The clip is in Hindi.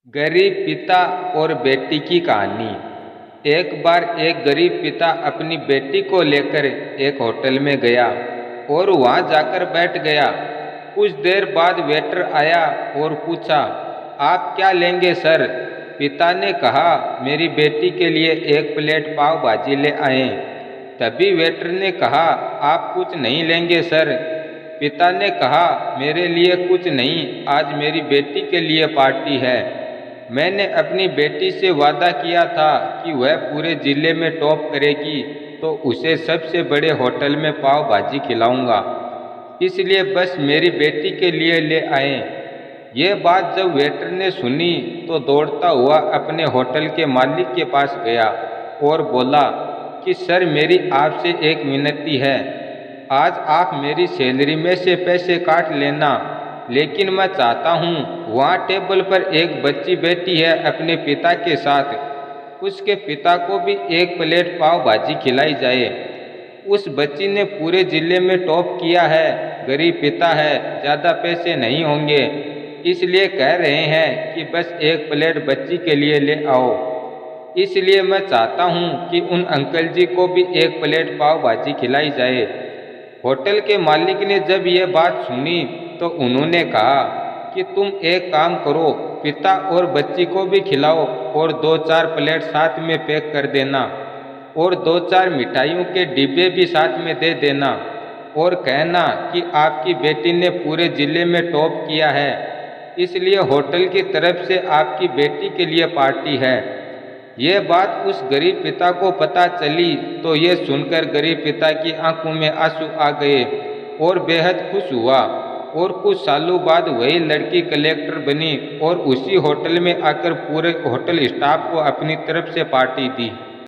गरीब पिता और बेटी की कहानी। एक बार एक गरीब पिता अपनी बेटी को लेकर एक होटल में गया और वहां जाकर बैठ गया। कुछ देर बाद वेटर आया और पूछा, आप क्या लेंगे सर? पिता ने कहा, मेरी बेटी के लिए एक प्लेट पाव भाजी ले आएं। तभी वेटर ने कहा, आप कुछ नहीं लेंगे सर? पिता ने कहा, मेरे लिए कुछ नहीं, आज मेरी बेटी के लिए पार्टी है। मैंने अपनी बेटी से वादा किया था कि वह पूरे जिले में टॉप करेगी तो उसे सबसे बड़े होटल में पाव भाजी खिलाऊंगा, इसलिए बस मेरी बेटी के लिए ले आए। ये बात जब वेटर ने सुनी तो दौड़ता हुआ अपने होटल के मालिक के पास गया और बोला कि सर, मेरी आपसे एक विनती है। आज आप मेरी सैलरी में से पैसे काट लेना, लेकिन मैं चाहता हूँ वहाँ टेबल पर एक बच्ची बैठी है अपने पिता के साथ, उसके पिता को भी एक प्लेट पाव भाजी खिलाई जाए। उस बच्ची ने पूरे जिले में टॉप किया है, गरीब पिता है, ज़्यादा पैसे नहीं होंगे, इसलिए कह रहे हैं कि बस एक प्लेट बच्ची के लिए ले आओ। इसलिए मैं चाहता हूँ कि उन अंकल जी को भी एक प्लेट पाव भाजी खिलाई जाए। होटल के मालिक ने जब यह बात सुनी तो उन्होंने कहा कि तुम एक काम करो, पिता और बच्ची को भी खिलाओ और 2-4 प्लेट साथ में पैक कर देना और 2-4 मिठाइयों के डिब्बे भी साथ में दे देना और कहना कि आपकी बेटी ने पूरे जिले में टॉप किया है, इसलिए होटल की तरफ से आपकी बेटी के लिए पार्टी है। यह बात उस गरीब पिता को पता चली तो ये सुनकर गरीब पिता की आंखों में आंसू आ गए और बेहद खुश हुआ। और कुछ सालों बाद वही लड़की कलेक्टर बनी और उसी होटल में आकर पूरे होटल स्टाफ को अपनी तरफ से पार्टी दी।